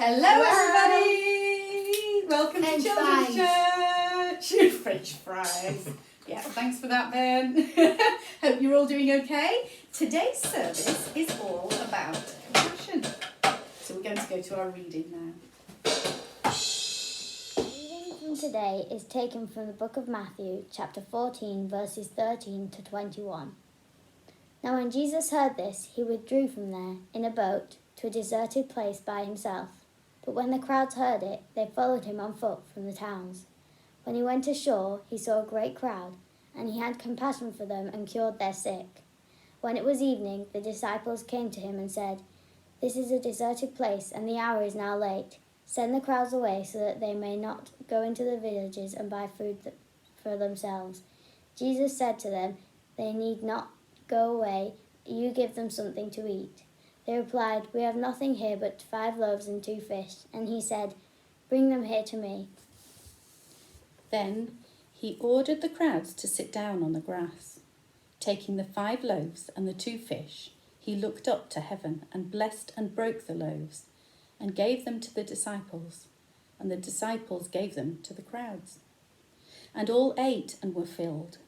Hello everybody! Welcome to Children's Church! French fries. Yeah, thanks for that, Ben. Hope you're all doing okay. Today's service is all about compassion. So we're going to go to our reading now. The reading from today is taken from the book of Matthew, chapter 14, verses 13 to 21. Now when Jesus heard this, he withdrew from there in a boat to a deserted place by himself. But when the crowds heard it, they followed him on foot from the towns. When he went ashore, he saw a great crowd, and he had compassion for them and cured their sick. When it was evening, the disciples came to him and said, "This is a deserted place, and the hour is now late. Send the crowds away so that they may not go into the villages and buy food for themselves." Jesus said to them, "They need not go away. You give them something to eat." They replied, "We have nothing here but 5 loaves and 2 fish." And he said, "Bring them here to me." Then he ordered the crowds to sit down on the grass. Taking the 5 loaves and the 2 fish, he looked up to heaven and blessed and broke the loaves and gave them to the disciples, and the disciples gave them to the crowds. And all ate and were filled,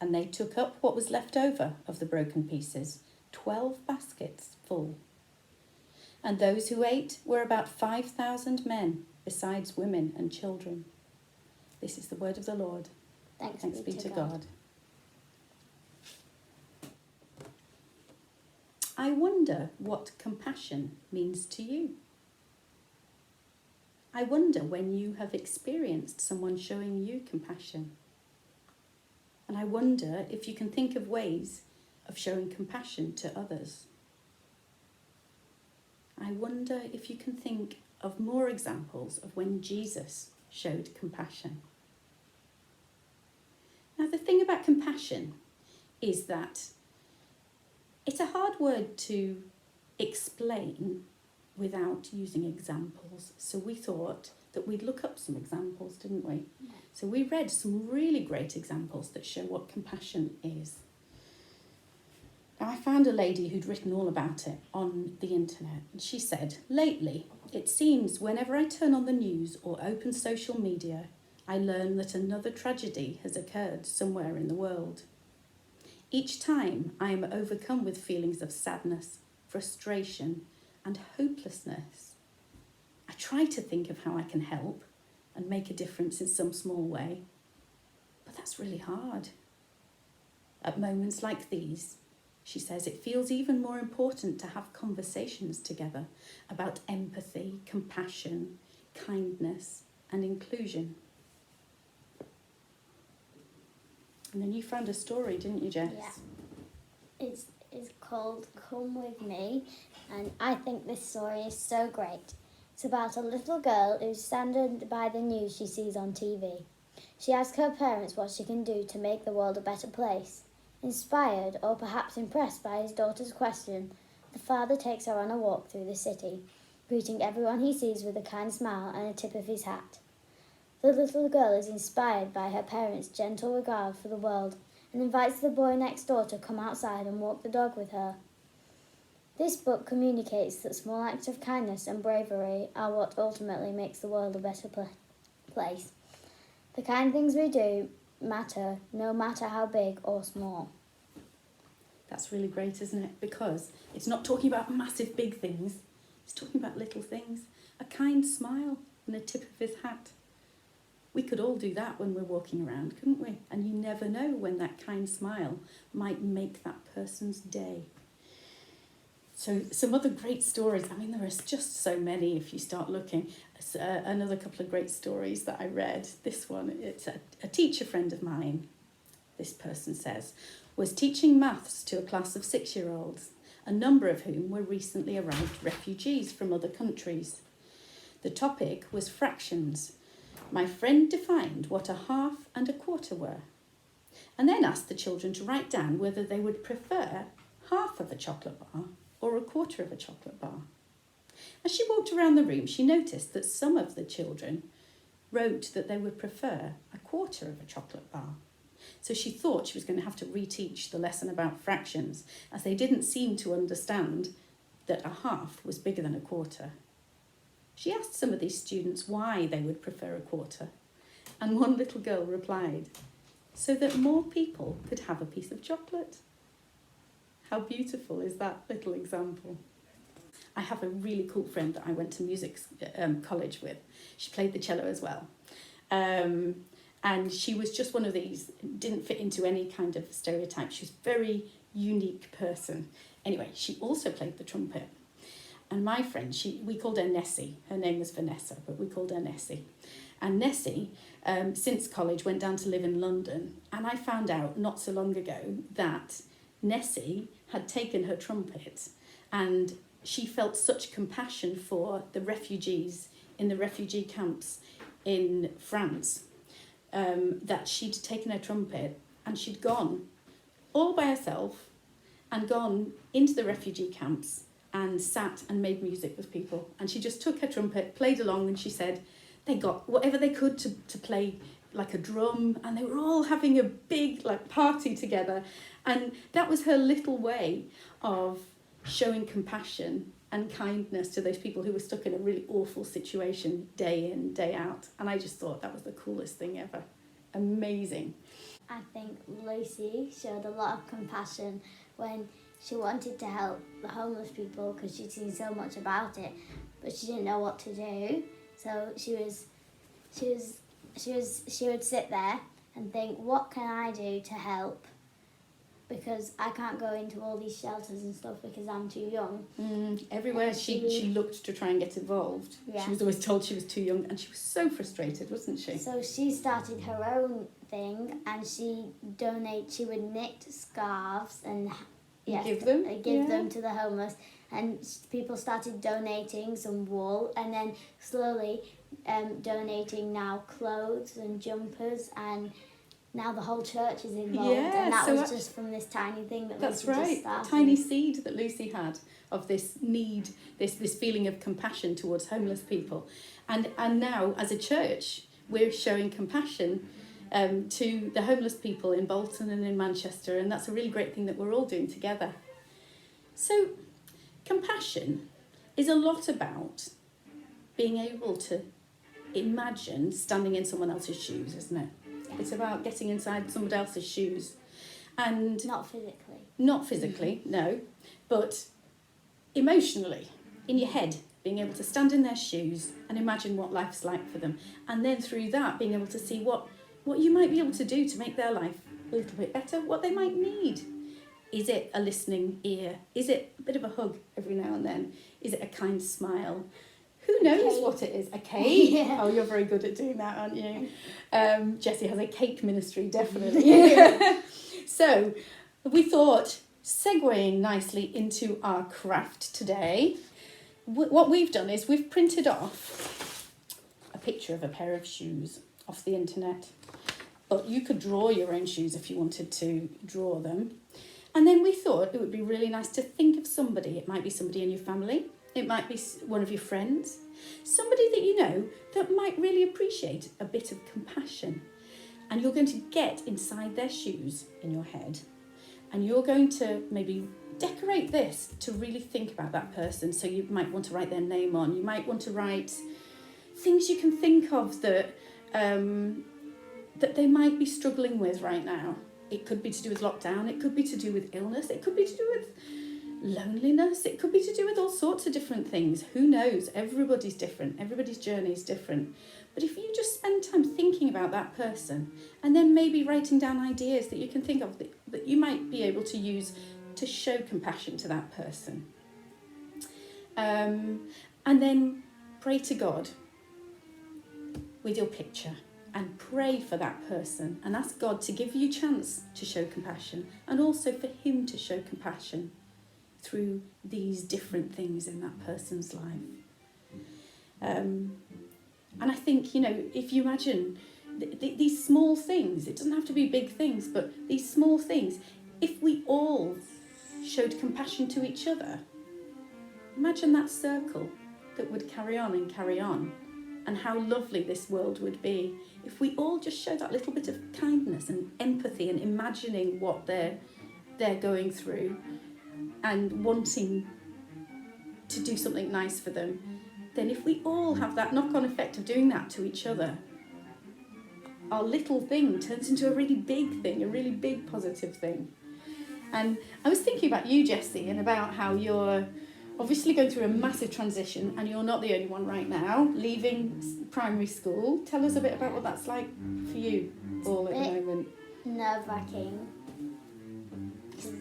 and they took up what was left over of the broken pieces, 12 baskets full. And those who ate were about 5,000 men, besides women and children. This is the word of the Lord. Thanks be to God. I wonder what compassion means to you. I wonder when you have experienced someone showing you compassion. And I wonder if you can think of ways of showing compassion to others. I wonder if you can think of more examples of when Jesus showed compassion. Now, the thing about compassion is that it's a hard word to explain without using examples. So we thought that we'd look up some examples, didn't we? Yeah. So we read some really great examples that show what compassion is. Now, I found a lady who'd written all about it on the internet, and she said, "Lately, it seems whenever I turn on the news or open social media, I learn that another tragedy has occurred somewhere in the world. Each time I am overcome with feelings of sadness, frustration, and hopelessness. I try to think of how I can help and make a difference in some small way, but that's really hard. At moments like these," she says, "it feels even more important to have conversations together about empathy, compassion, kindness, and inclusion." And then you found a story, didn't you, Jess? Yeah. It's called Come With Me, and I think this story is so great. It's about a little girl who's saddened by the news she sees on TV. She asks her parents what she can do to make the world a better place. Inspired, or perhaps impressed by his daughter's question, the father takes her on a walk through the city, greeting everyone he sees with a kind smile and a tip of his hat. The little girl is inspired by her parents' gentle regard for the world and invites the boy next door to come outside and walk the dog with her. This book communicates that small acts of kindness and bravery are what ultimately makes the world a better place. The kind things we do matter, no matter how big or small. That's really great, isn't it? Because it's not talking about massive big things. It's talking about little things. A kind smile and a tip of his hat. We could all do that when we're walking around, couldn't we? And you never know when that kind smile might make that person's day. So some other great stories. I mean, there are just so many if you start looking. Another couple of great stories that I read. This one, it's a teacher friend of mine, this person says, was teaching maths to a class of 6-year-olds, a number of whom were recently arrived refugees from other countries. The topic was fractions. My friend defined what a half and a quarter were, and then asked the children to write down whether they would prefer half of a chocolate bar or a quarter of a chocolate bar. As she walked around the room, she noticed that some of the children wrote that they would prefer a quarter of a chocolate bar. So she thought she was going to have to reteach the lesson about fractions, as they didn't seem to understand that a half was bigger than a quarter. She asked some of these students why they would prefer a quarter, and one little girl replied, so that more people could have a piece of chocolate. How beautiful is that little example? I have a really cool friend that I went to music college with. She played the cello as well. And she was just one of these, didn't fit into any kind of stereotype. She was a very unique person. Anyway, she also played the trumpet. And my friend, we called her Nessie. Her name was Vanessa, but we called her Nessie. And Nessie, since college, went down to live in London. And I found out not so long ago that Nessie had taken her trumpet, and she felt such compassion for the refugees in the refugee camps in France, that she'd taken her trumpet and she'd gone all by herself and gone into the refugee camps and sat and made music with people. And she just took her trumpet, played along, and she said they got whatever they could to play, like a drum, and they were all having a big party together. And that was her little way of showing compassion and kindness to those people who were stuck in a really awful situation day in, day out. And I just thought that was the coolest thing ever. Amazing. I think Lucy showed a lot of compassion when she wanted to help the homeless people because she'd seen so much about it, but she didn't know what to do. So she would sit there and think, what can I do to help? Because I can't go into all these shelters and stuff because I'm too young. Everywhere she looked to try and get involved, Yeah. she was always told she was too young, and she was so frustrated, wasn't she? So she started her own thing, and she would knit scarves and Give them? give them to the homeless, and people started donating some wool, and then slowly donating now clothes and jumpers, and now the whole church is involved. Yeah, and that so was just from this tiny thing that That's Lucy right, just a started. tiny seed that Lucy had of this need, this feeling of compassion towards homeless people. And now, as a church, we're showing compassion to the homeless people in Bolton and in Manchester, and that's a really great thing that we're all doing together. So, compassion is a lot about being able to imagine standing in someone else's shoes, isn't it? Yeah. It's about getting inside someone else's shoes. And Not physically. not physically, no, but emotionally, in your head, being able to stand in their shoes and imagine what life's like for them. And then through that, being able to see what you might be able to do to make their life a little bit better, what they might need. Is it a listening ear? Is it a bit of a hug every now and then? Is it a kind smile? Who knows Cake. what it is? A cake? Yeah. Oh, you're very good at doing that, aren't you? Jessie has a cake ministry, definitely. So, we thought, segueing nicely into our craft today, what we've done is we've printed off a picture of a pair of shoes off the internet. But you could draw your own shoes if you wanted to draw them. And then we thought it would be really nice to think of somebody. It might be somebody in your family. It might be one of your friends. Somebody that you know that might really appreciate a bit of compassion. And you're going to get inside their shoes in your head. And you're going to maybe decorate this to really think about that person. So you might want to write their name on. You might want to write things you can think of that they might be struggling with right now. It could be to do with lockdown. It could be to do with illness. It could be to do with loneliness. It could be to do with all sorts of different things. Who knows? Everybody's different. Everybody's journey is different. But if you just spend time thinking about that person and then maybe writing down ideas that you can think of that you might be able to use to show compassion to that person. And then pray to God with your picture and pray for that person and ask God to give you a chance to show compassion and also for him to show compassion through these different things in that person's life. And I think, if you imagine these small things, it doesn't have to be big things, but these small things, if we all showed compassion to each other, imagine that circle that would carry on and how lovely this world would be if we all just showed that little bit of kindness and empathy and imagining what they're going through and wanting to do something nice for them then if we all have that knock-on effect of doing that to each other, our little thing turns into a really big thing, a really big positive thing. And I was thinking about you, Jessie, and about how you're obviously going through a massive transition, and you're not the only one right now, leaving primary school. Tell us a bit about what that's like for you all at the moment. Nerve-wracking.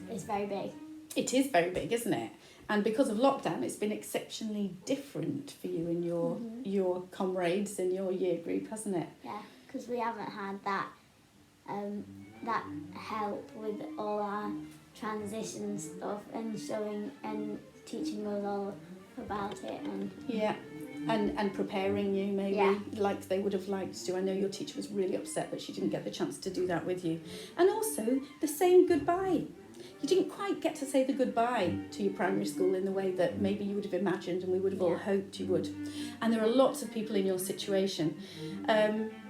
It's very big. It is very big, isn't it? And because of lockdown, it's been exceptionally different for you and your comrades in your year group, hasn't it? Yeah, because we haven't had that that help with all our transition stuff and showing and teaching us all about it. And yeah, and preparing you maybe like they would have liked to. I know your teacher was really upset that she didn't get the chance to do that with you. And also the saying goodbye. You didn't quite get to say the goodbye to your primary school in the way that maybe you would have imagined and we would have all hoped you would. And there are lots of people in your situation.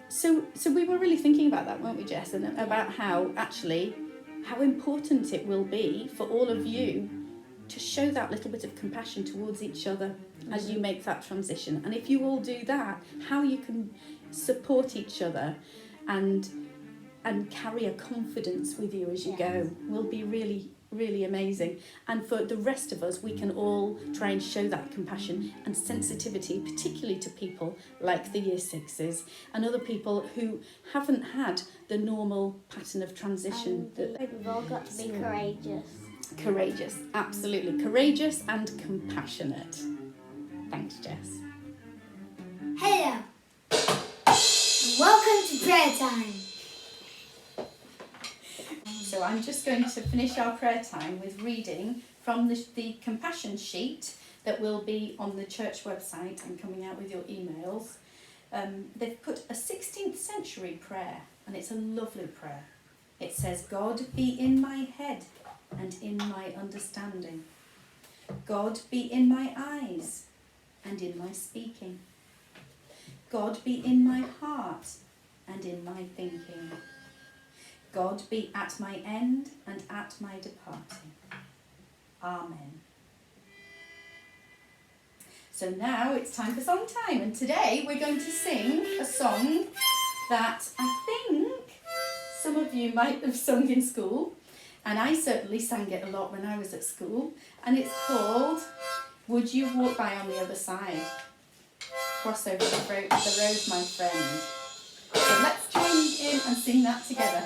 So we were really thinking about that, weren't we, Jess? And about how important it will be for all of you to show that little bit of compassion towards each other as you make that transition. And if you all do that, how you can support each other and carry a confidence with you as you go will be really, really amazing. And for the rest of us, we can all try and show that compassion and sensitivity, particularly to people like the Year Sixes and other people who haven't had the normal pattern of transition. We've all got to be courageous. Courageous, absolutely. Courageous and compassionate. Thanks, Jess. Hello. Welcome to prayer time. So I'm just going to finish our prayer time with reading from the compassion sheet that will be on the church website and coming out with your emails. They've put a 16th century prayer, and it's a lovely prayer. It says, God be in my head and in my understanding. God be in my eyes and in my speaking. God be in my heart and in my thinking. God be at my end and at my departing. Amen. So now it's time for song time, and today we're going to sing a song that I think some of you might have sung in school, and I certainly sang it a lot when I was at school, and it's called Would You Walk By on the Other Side? Cross over the road, my friend. So let's join in and sing that together.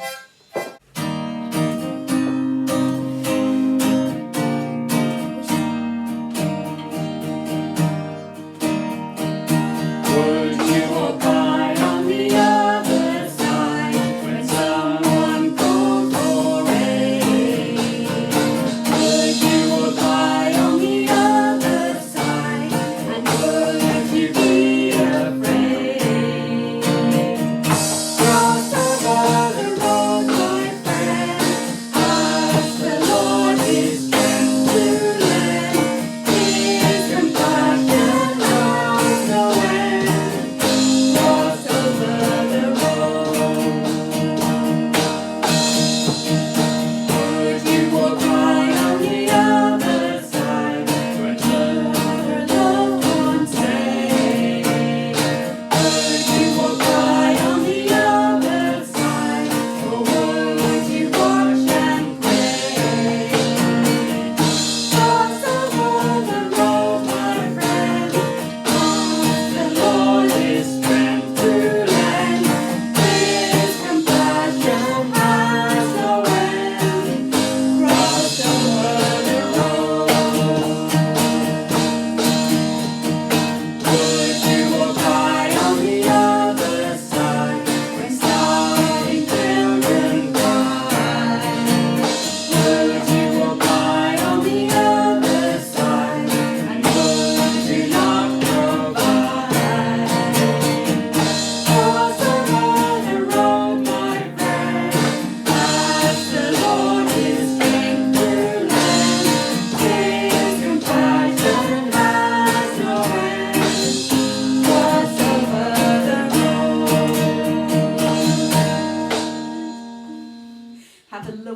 Cross over the road.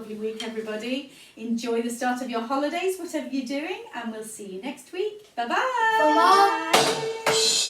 lovely week, everybody. Enjoy the start of your holidays, whatever you're doing, and we'll see you next week. Bye-bye. For more